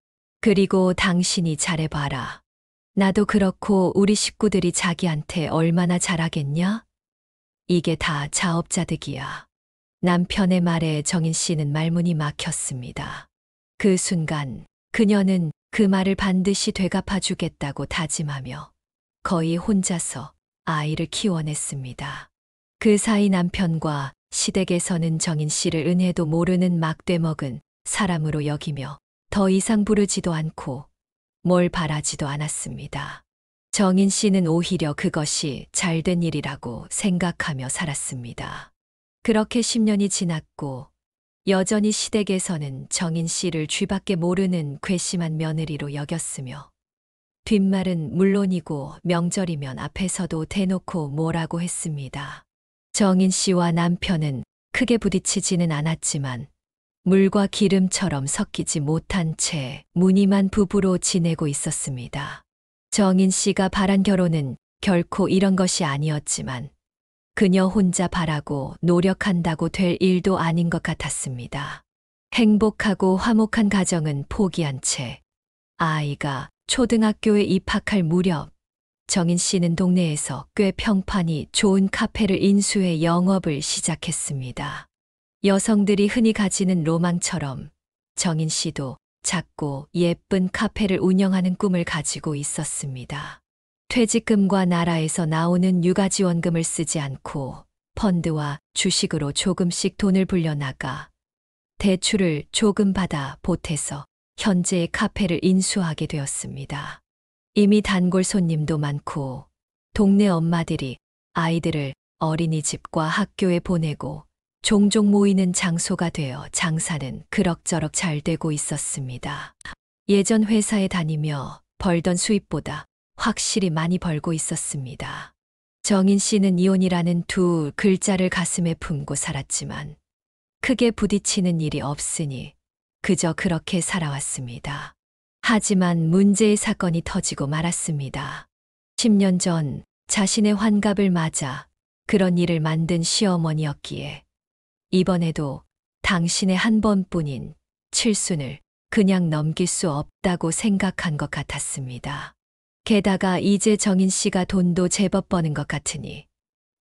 그리고 당신이 잘해봐라. 나도 그렇고 우리 식구들이 자기한테 얼마나 잘하겠냐? 이게 다 자업자득이야. 남편의 말에 정인 씨는 말문이 막혔습니다. 그 순간 그녀는 그 말을 반드시 되갚아주겠다고 다짐하며 거의 혼자서 아이를 키워냈습니다. 그 사이 남편과 시댁에서는 정인 씨를 은혜도 모르는 막되먹은 사람으로 여기며 더 이상 부르지도 않고 뭘 바라지도 않았습니다. 정인 씨는 오히려 그것이 잘된 일이라고 생각하며 살았습니다. 그렇게 10년이 지났고 여전히 시댁에서는 정인 씨를 쥐밖에 모르는 괘씸한 며느리로 여겼으며 뒷말은 물론이고 명절이면 앞에서도 대놓고 뭐라고 했습니다. 정인 씨와 남편은 크게 부딪히지는 않았지만 물과 기름처럼 섞이지 못한 채 무늬만 부부로 지내고 있었습니다. 정인 씨가 바란 결혼은 결코 이런 것이 아니었지만 그녀 혼자 바라고 노력한다고 될 일도 아닌 것 같았습니다. 행복하고 화목한 가정은 포기한 채 아이가 초등학교에 입학할 무렵 정인 씨는 동네에서 꽤 평판이 좋은 카페를 인수해 영업을 시작했습니다. 여성들이 흔히 가지는 로망처럼 정인 씨도 작고 예쁜 카페를 운영하는 꿈을 가지고 있었습니다. 퇴직금과 나라에서 나오는 육아지원금을 쓰지 않고 펀드와 주식으로 조금씩 돈을 불려나가 대출을 조금 받아 보태서 현재의 카페를 인수하게 되었습니다. 이미 단골 손님도 많고 동네 엄마들이 아이들을 어린이집과 학교에 보내고 종종 모이는 장소가 되어 장사는 그럭저럭 잘 되고 있었습니다. 예전 회사에 다니며 벌던 수입보다 확실히 많이 벌고 있었습니다. 정인 씨는 이혼이라는 두 글자를 가슴에 품고 살았지만 크게 부딪히는 일이 없으니 그저 그렇게 살아왔습니다. 하지만 문제의 사건이 터지고 말았습니다. 10년 전 자신의 환갑을 맞아 그런 일을 만든 시어머니였기에 이번에도 당신의 한 번뿐인 칠순을 그냥 넘길 수 없다고 생각한 것 같았습니다. 게다가 이제 정인 씨가 돈도 제법 버는 것 같으니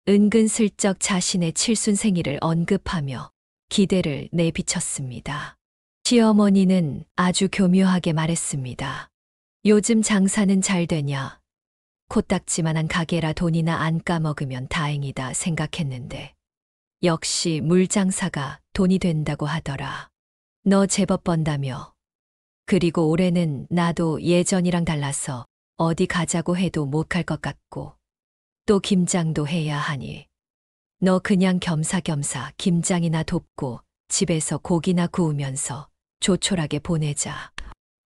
은근슬쩍 자신의 칠순 생일을 언급하며 기대를 내비쳤습니다. 시어머니는 아주 교묘하게 말했습니다. 요즘 장사는 잘 되냐? 코딱지만한 가게라 돈이나 안 까먹으면 다행이다 생각했는데 역시 물장사가 돈이 된다고 하더라. 너 제법 번다며. 그리고 올해는 나도 예전이랑 달라서 어디 가자고 해도 못 갈 것 같고 또 김장도 해야 하니 너 그냥 겸사겸사 김장이나 돕고 집에서 고기나 구우면서 조촐하게 보내자.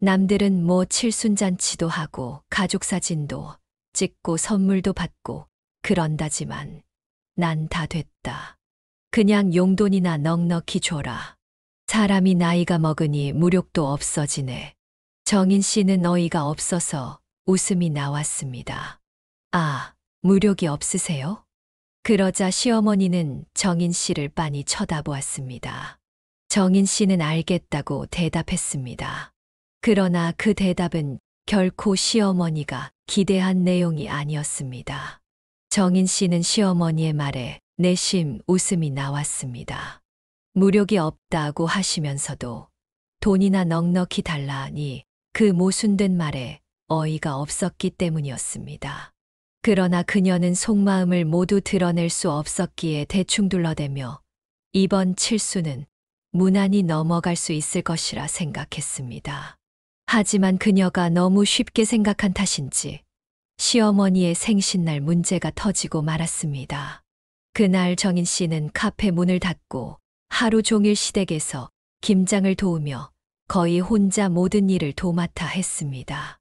남들은 뭐 칠순잔치도 하고 가족 사진도 찍고 선물도 받고 그런다지만 난 다 됐다. 그냥 용돈이나 넉넉히 줘라. 사람이 나이가 먹으니 무력도 없어지네. 정인 씨는 어이가 없어서 웃음이 나왔습니다. 아, 무력이 없으세요? 그러자 시어머니는 정인 씨를 빤히 쳐다보았습니다. 정인 씨는 알겠다고 대답했습니다. 그러나 그 대답은 결코 시어머니가 기대한 내용이 아니었습니다. 정인 씨는 시어머니의 말에 내심 웃음이 나왔습니다. 무력이 없다고 하시면서도 돈이나 넉넉히 달라니 그 모순된 말에 어이가 없었기 때문이었습니다. 그러나 그녀는 속마음을 모두 드러낼 수 없었기에 대충 둘러대며 이번 칠수는 무난히 넘어갈 수 있을 것이라 생각했습니다. 하지만 그녀가 너무 쉽게 생각한 탓인지 시어머니의 생신날 문제가 터지고 말았습니다. 그날 정인 씨는 카페 문을 닫고 하루 종일 시댁에서 김장을 도우며 거의 혼자 모든 일을 도맡아 했습니다.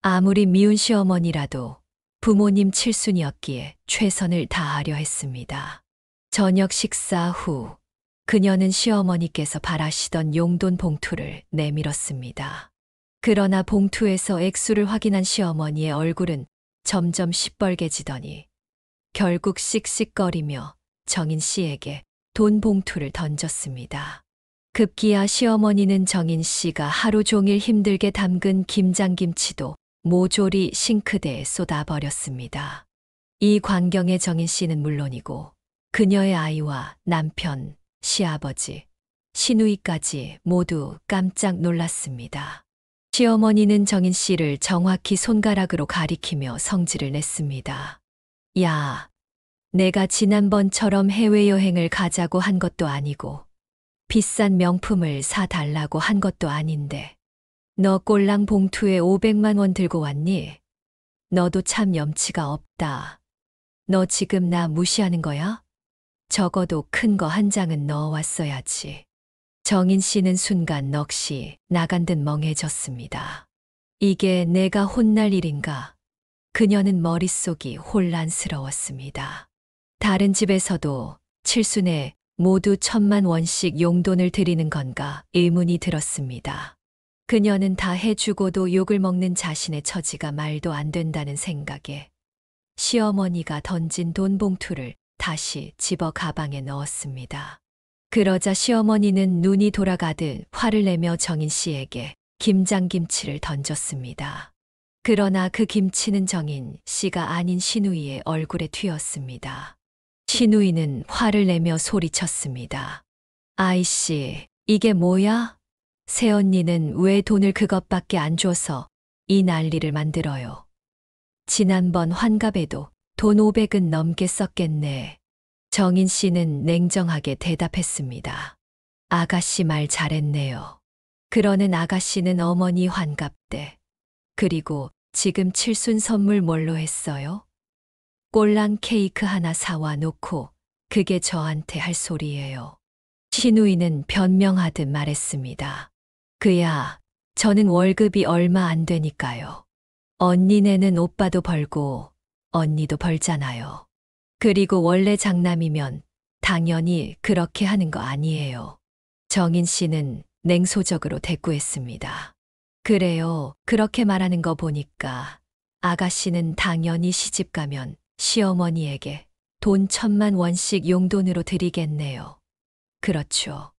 아무리 미운 시어머니라도 부모님 칠순이었기에 최선을 다하려 했습니다. 저녁 식사 후 그녀는 시어머니께서 바라시던 용돈 봉투를 내밀었습니다. 그러나 봉투에서 액수를 확인한 시어머니의 얼굴은 점점 시뻘개지더니 결국 씩씩거리며 정인 씨에게 돈 봉투를 던졌습니다. 급기야 시어머니는 정인 씨가 하루 종일 힘들게 담근 김장김치도 모조리 싱크대에 쏟아버렸습니다. 이 광경에 정인 씨는 물론이고 그녀의 아이와 남편, 시아버지, 시누이까지 모두 깜짝 놀랐습니다. 시어머니는 정인 씨를 정확히 손가락으로 가리키며 성질을 냈습니다. 야, 내가 지난번처럼 해외여행을 가자고 한 것도 아니고 비싼 명품을 사달라고 한 것도 아닌데 너 꼴랑 봉투에 500만 원 들고 왔니? 너도 참 염치가 없다. 너 지금 나 무시하는 거야? 적어도 큰 거 한 장은 넣어왔어야지. 정인 씨는 순간 넋이 나간 듯 멍해졌습니다. 이게 내가 혼날 일인가? 그녀는 머릿속이 혼란스러웠습니다. 다른 집에서도 칠순에 모두 1,000만 원씩 용돈을 드리는 건가 의문이 들었습니다. 그녀는 다 해주고도 욕을 먹는 자신의 처지가 말도 안 된다는 생각에 시어머니가 던진 돈 봉투를 다시 집어 가방에 넣었습니다. 그러자 시어머니는 눈이 돌아가듯 화를 내며 정인 씨에게 김장김치를 던졌습니다. 그러나 그 김치는 정인 씨가 아닌 시누이의 얼굴에 튀었습니다. 시누이는 화를 내며 소리쳤습니다. 아이씨, 이게 뭐야? 새언니는 왜 돈을 그것밖에 안 줘서 이 난리를 만들어요? 지난번 환갑에도 돈 500은 넘게 썼겠네. 정인 씨는 냉정하게 대답했습니다. 아가씨 말 잘했네요. 그러는 아가씨는 어머니 환갑 때, 그리고 지금 칠순 선물 뭘로 했어요? 꼴랑 케이크 하나 사와 놓고 그게 저한테 할 소리예요. 시누이는 변명하듯 말했습니다. 그야, 저는 월급이 얼마 안 되니까요. 언니네는 오빠도 벌고 언니도 벌잖아요. 그리고 원래 장남이면 당연히 그렇게 하는 거 아니에요. 정인 씨는 냉소적으로 대꾸했습니다. 그래요. 그렇게 말하는 거 보니까 아가씨는 당연히 시집 가면 시어머니에게 돈 1,000만 원씩 용돈으로 드리겠네요. 그렇죠.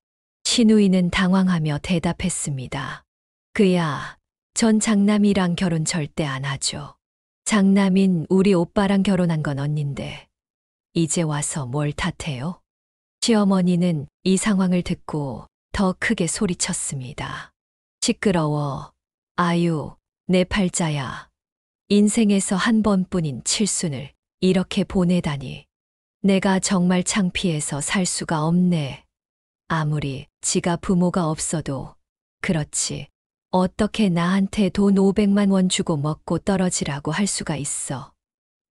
시누이는 당황하며 대답했습니다. 그야, 전 장남이랑 결혼 절대 안 하죠. 장남인 우리 오빠랑 결혼한 건 언닌데 이제 와서 뭘 탓해요? 시어머니는 이 상황을 듣고 더 크게 소리쳤습니다. 시끄러워. 아유, 내 팔자야. 인생에서 한 번뿐인 칠순을 이렇게 보내다니. 내가 정말 창피해서 살 수가 없네. 아무리 지가 부모가 없어도 그렇지. 어떻게 나한테 돈 500만 원 주고 먹고 떨어지라고 할 수가 있어.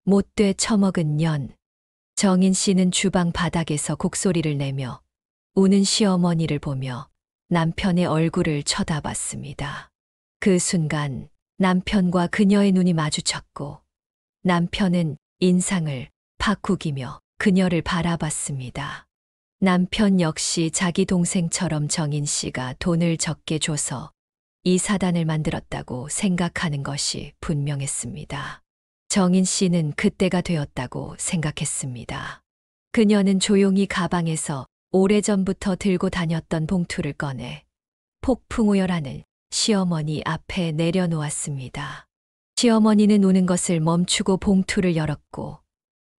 못돼 처먹은 년. 정인 씨는 주방 바닥에서 곡소리를 내며 우는 시어머니를 보며 남편의 얼굴을 쳐다봤습니다. 그 순간 남편과 그녀의 눈이 마주쳤고 남편은 인상을 바꾸기며 그녀를 바라봤습니다. 남편 역시 자기 동생처럼 정인 씨가 돈을 적게 줘서 이 사단을 만들었다고 생각하는 것이 분명했습니다. 정인 씨는 그때가 되었다고 생각했습니다. 그녀는 조용히 가방에서 오래전부터 들고 다녔던 봉투를 꺼내 폭풍우열하는 시어머니 앞에 내려놓았습니다. 시어머니는 우는 것을 멈추고 봉투를 열었고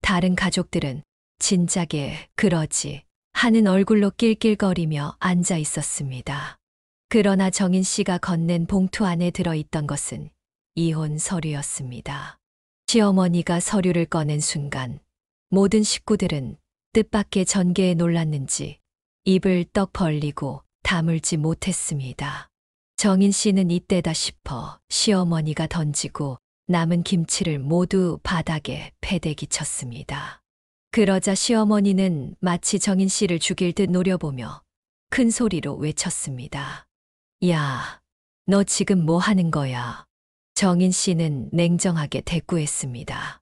다른 가족들은 진작에 그러지 하는 얼굴로 낄낄거리며 앉아 있었습니다. 그러나 정인 씨가 건넨 봉투 안에 들어있던 것은 이혼 서류였습니다. 시어머니가 서류를 꺼낸 순간 모든 식구들은 뜻밖의 전개에 놀랐는지 입을 떡 벌리고 다물지 못했습니다. 정인 씨는 이때다 싶어 시어머니가 던지고 남은 김치를 모두 바닥에 패대기 쳤습니다. 그러자 시어머니는 마치 정인 씨를 죽일 듯 노려보며 큰 소리로 외쳤습니다. 야, 너 지금 뭐 하는 거야? 정인 씨는 냉정하게 대꾸했습니다.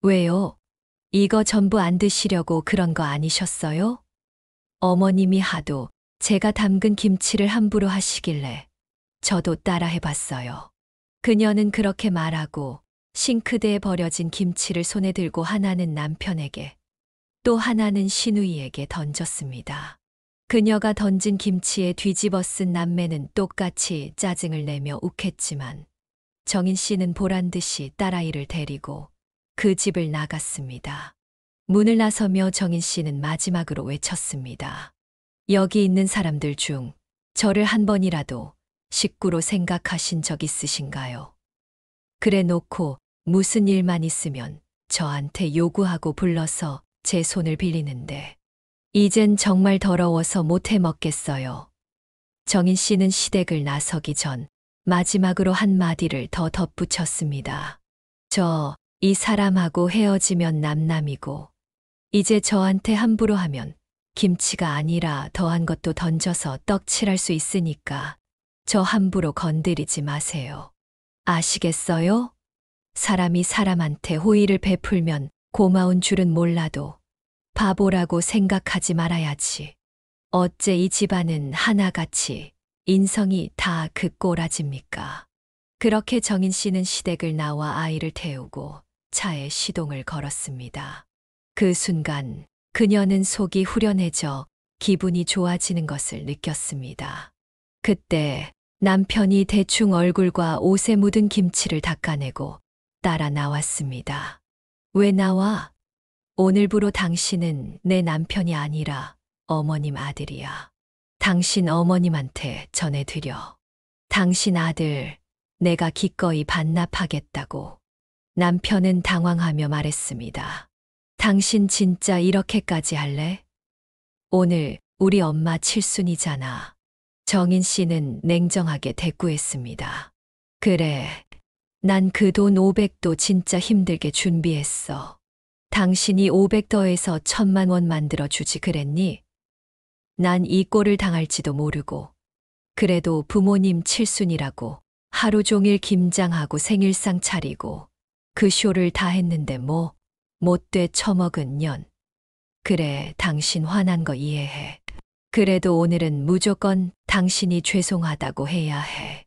왜요? 이거 전부 안 드시려고 그런 거 아니셨어요? 어머님이 하도 제가 담근 김치를 함부로 하시길래 저도 따라 해봤어요. 그녀는 그렇게 말하고 싱크대에 버려진 김치를 손에 들고 하나는 남편에게 또 하나는 시누이에게 던졌습니다. 그녀가 던진 김치에 뒤집어 쓴 남매는 똑같이 짜증을 내며 욱했지만 정인 씨는 보란 듯이 딸아이를 데리고 그 집을 나갔습니다. 문을 나서며 정인 씨는 마지막으로 외쳤습니다. 여기 있는 사람들 중 저를 한 번이라도 식구로 생각하신 적 있으신가요? 그래 놓고 무슨 일만 있으면 저한테 요구하고 불러서 제 손을 빌리는데 이젠 정말 더러워서 못 해 먹겠어요. 정인 씨는 시댁을 나서기 전 마지막으로 한마디를 더 덧붙였습니다. 저 이 사람하고 헤어지면 남남이고 이제 저한테 함부로 하면 김치가 아니라 더한 것도 던져서 떡칠할 수 있으니까 저 함부로 건드리지 마세요. 아시겠어요? 사람이 사람한테 호의를 베풀면 고마운 줄은 몰라도 바보라고 생각하지 말아야지. 어째 이 집안은 하나같이 인성이 다 그 꼬라집니까? 그렇게 정인 씨는 시댁을 나와 아이를 태우고 차에 시동을 걸었습니다. 그 순간 그녀는 속이 후련해져 기분이 좋아지는 것을 느꼈습니다. 그때 남편이 대충 얼굴과 옷에 묻은 김치를 닦아내고 따라 나왔습니다. 왜 나와? 오늘부로 당신은 내 남편이 아니라 어머님 아들이야. 당신 어머님한테 전해드려. 당신 아들 내가 기꺼이 반납하겠다고. 남편은 당황하며 말했습니다. 당신 진짜 이렇게까지 할래? 오늘 우리 엄마 칠순이잖아. 정인 씨는 냉정하게 대꾸했습니다. 그래, 난 그 돈 500도 진짜 힘들게 준비했어. 당신이 500 더해서 1000만 원 만들어 주지 그랬니? 난 이 꼴을 당할지도 모르고 그래도 부모님 칠순이라고 하루 종일 김장하고 생일상 차리고 그 쇼를 다 했는데 뭐 못돼 처먹은 년. 그래, 당신 화난 거 이해해. 그래도 오늘은 무조건 당신이 죄송하다고 해야 해.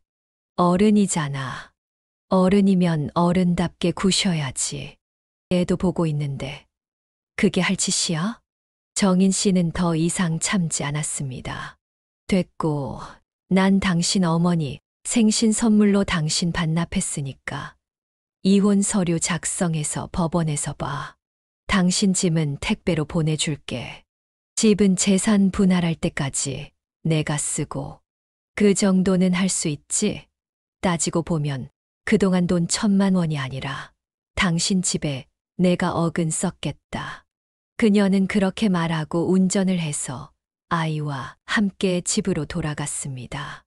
어른이잖아. 어른이면 어른답게 구셔야지. 애도 보고 있는데 그게 할 짓이야? 정인 씨는 더 이상 참지 않았습니다. 됐고, 난 당신 어머니 생신 선물로 당신 반납했으니까 이혼 서류 작성해서 법원에서 봐. 당신 짐은 택배로 보내줄게. 집은 재산 분할할 때까지 내가 쓰고. 그 정도는 할 수 있지? 따지고 보면 그동안 돈 1000만 원이 아니라 당신 집에 내가 억은 썼겠다. 그녀는 그렇게 말하고 운전을 해서 아이와 함께 집으로 돌아갔습니다.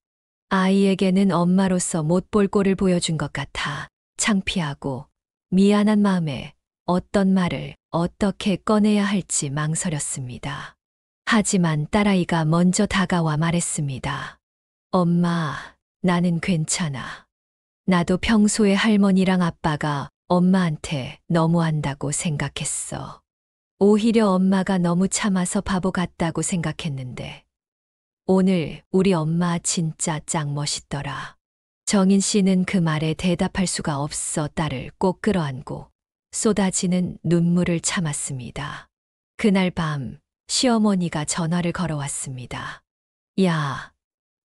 아이에게는 엄마로서 못 볼 꼴을 보여준 것 같아 창피하고 미안한 마음에 어떤 말을 어떻게 꺼내야 할지 망설였습니다. 하지만 딸아이가 먼저 다가와 말했습니다. 엄마, 나는 괜찮아. 나도 평소에 할머니랑 아빠가 엄마한테 너무한다고 생각했어. 오히려 엄마가 너무 참아서 바보 같다고 생각했는데 오늘 우리 엄마 진짜 짱 멋있더라. 정인 씨는 그 말에 대답할 수가 없어 딸을 꼭 끌어안고 쏟아지는 눈물을 참았습니다. 그날 밤 시어머니가 전화를 걸어왔습니다. 야,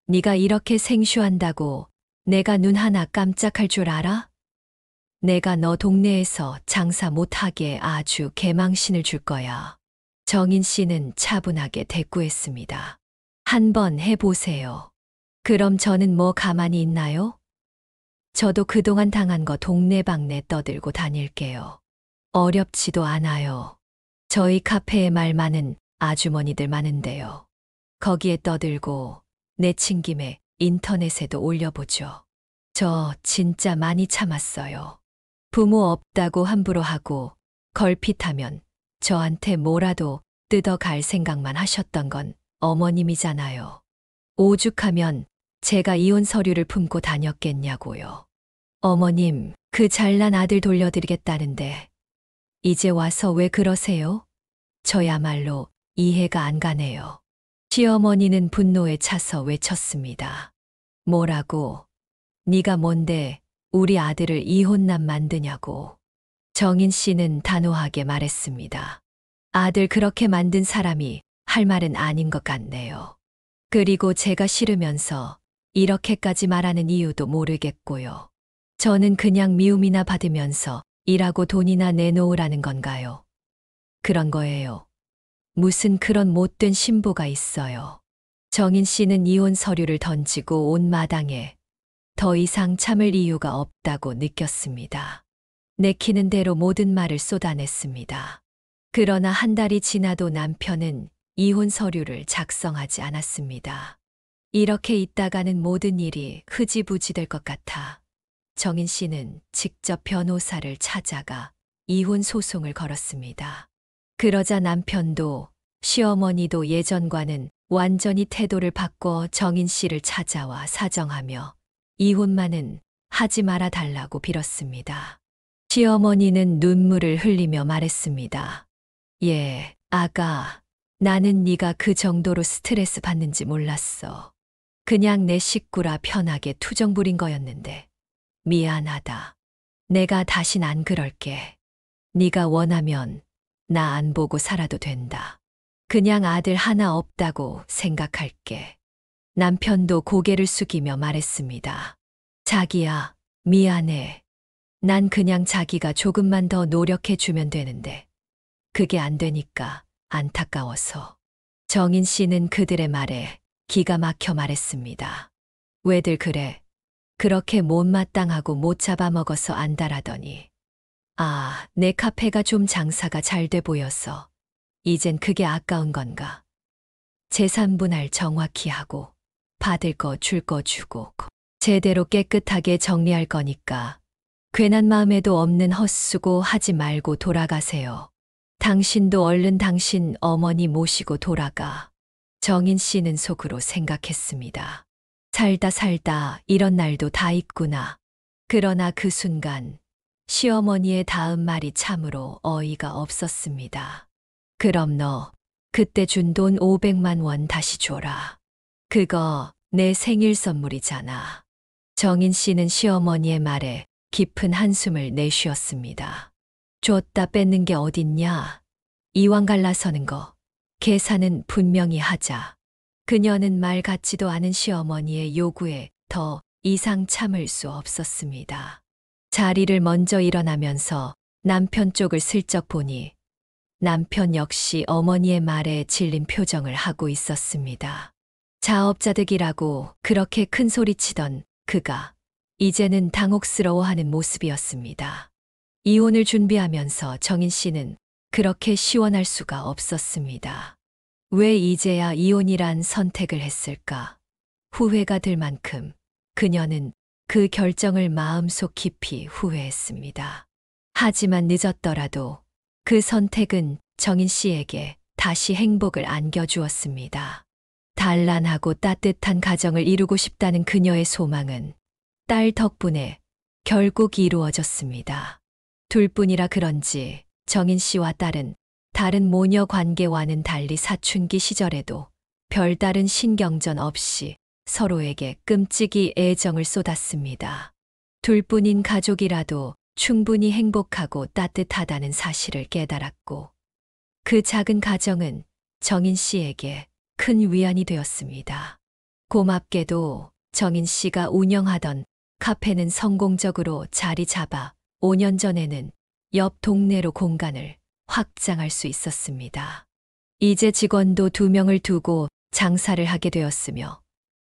네가 이렇게 생쇼한다고 내가 눈 하나 깜짝할 줄 알아? 내가 너 동네에서 장사 못하게 아주 개망신을 줄 거야. 정인 씨는 차분하게 대꾸했습니다. 한번 해보세요. 그럼 저는 뭐 가만히 있나요? 저도 그동안 당한 거 동네방네 떠들고 다닐게요. 어렵지도 않아요. 저희 카페에 말 많은 아주머니들 많은데요. 거기에 떠들고 내친 김에 인터넷에도 올려보죠. 저 진짜 많이 참았어요. 부모 없다고 함부로 하고 걸핏하면 저한테 뭐라도 뜯어갈 생각만 하셨던 건 어머님이잖아요. 오죽하면 제가 이혼 서류를 품고 다녔겠냐고요. 어머님, 그 잘난 아들 돌려드리겠다는데 이제 와서 왜 그러세요? 저야말로 이해가 안 가네요. 시어머니는 분노에 차서 외쳤습니다. 뭐라고? 네가 뭔데 우리 아들을 이혼남 만드냐고. 정인 씨는 단호하게 말했습니다. 아들 그렇게 만든 사람이 할 말은 아닌 것 같네요. 그리고 제가 싫으면서 이렇게까지 말하는 이유도 모르겠고요. 저는 그냥 미움이나 받으면서 일하고 돈이나 내놓으라는 건가요? 그런 거예요. 무슨 그런 못된 신부가 있어요. 정인 씨는 이혼 서류를 던지고 온 마당에 더 이상 참을 이유가 없다고 느꼈습니다. 내키는 대로 모든 말을 쏟아냈습니다. 그러나 한 달이 지나도 남편은 이혼 서류를 작성하지 않았습니다. 이렇게 있다가는 모든 일이 흐지부지 될 것 같아 정인 씨는 직접 변호사를 찾아가 이혼 소송을 걸었습니다. 그러자 남편도 시어머니도 예전과는 완전히 태도를 바꿔 정인 씨를 찾아와 사정하며 이혼만은 하지 말아 달라고 빌었습니다. 시어머니는 눈물을 흘리며 말했습니다. 예, 아가, 나는 네가 그 정도로 스트레스 받는지 몰랐어. 그냥 내 식구라 편하게 투정 부린 거였는데 미안하다. 내가 다신 안 그럴게. 네가 원하면 나 안 보고 살아도 된다. 그냥 아들 하나 없다고 생각할게. 남편도 고개를 숙이며 말했습니다. 자기야, 미안해. 난 그냥 자기가 조금만 더 노력해 주면 되는데 그게 안 되니까 안타까워서. 정인 씨는 그들의 말에 기가 막혀 말했습니다. 왜들 그래? 그렇게 못마땅하고 못 잡아먹어서 안달하더니. 아, 내 카페가 좀 장사가 잘 돼 보여서 이젠 그게 아까운 건가? 재산분할 정확히 하고 받을 거 줄 거 주고 제대로 깨끗하게 정리할 거니까 괜한 마음에도 없는 헛수고 하지 말고 돌아가세요. 당신도 얼른 당신 어머니 모시고 돌아가. 정인 씨는 속으로 생각했습니다. 살다 살다 이런 날도 다 있구나. 그러나 그 순간 시어머니의 다음 말이 참으로 어이가 없었습니다. 그럼 너 그때 준 돈 500만 원 다시 줘라. 그거 내 생일 선물이잖아. 정인 씨는 시어머니의 말에 깊은 한숨을 내쉬었습니다. 줬다 뺏는 게 어딨냐? 이왕 갈라서는 거 계산은 분명히 하자. 그녀는 말 같지도 않은 시어머니의 요구에 더 이상 참을 수 없었습니다. 자리를 먼저 일어나면서 남편 쪽을 슬쩍 보니 남편 역시 어머니의 말에 질린 표정을 하고 있었습니다. 자업자득이라고 그렇게 큰 소리치던 그가 이제는 당혹스러워하는 모습이었습니다. 이혼을 준비하면서 정인 씨는 그렇게 시원할 수가 없었습니다. 왜 이제야 이혼이란 선택을 했을까? 후회가 들 만큼 그녀는 그 결정을 마음속 깊이 후회했습니다. 하지만 늦었더라도 그 선택은 정인 씨에게 다시 행복을 안겨주었습니다. 단란하고 따뜻한 가정을 이루고 싶다는 그녀의 소망은 딸 덕분에 결국 이루어졌습니다. 둘뿐이라 그런지 정인 씨와 딸은 다른 모녀 관계와는 달리 사춘기 시절에도 별다른 신경전 없이 서로에게 끔찍이 애정을 쏟았습니다. 둘뿐인 가족이라도 충분히 행복하고 따뜻하다는 사실을 깨달았고, 그 작은 가정은 정인 씨에게 큰 위안이 되었습니다. 고맙게도 정인 씨가 운영하던 카페는 성공적으로 자리 잡아 5년 전에는 옆 동네로 공간을 확장할 수 있었습니다. 이제 직원도 2명을 두고 장사를 하게 되었으며,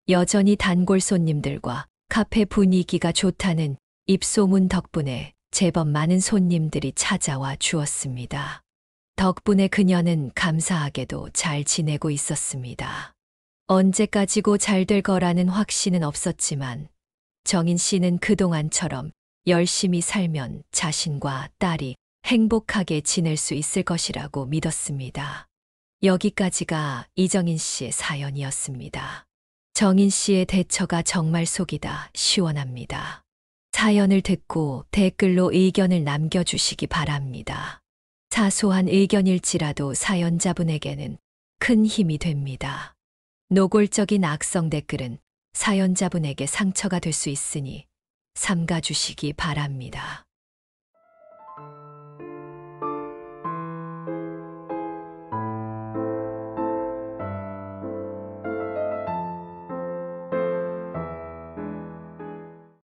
여전히 단골 손님들과 카페 분위기가 좋다는 입소문 덕분에 제법 많은 손님들이 찾아와 주었습니다. 덕분에 그녀는 감사하게도 잘 지내고 있었습니다. 언제까지고 잘 될 거라는 확신은 없었지만 정인 씨는 그동안처럼 열심히 살면 자신과 딸이 행복하게 지낼 수 있을 것이라고 믿었습니다. 여기까지가 이정인 씨의 사연이었습니다. 정인 씨의 대처가 정말 속이다 시원합니다. 사연을 듣고 댓글로 의견을 남겨주시기 바랍니다. 사소한 의견일지라도 사연자분에게는 큰 힘이 됩니다. 노골적인 악성 댓글은 사연자분에게 상처가 될 수 있으니 삼가주시기 바랍니다.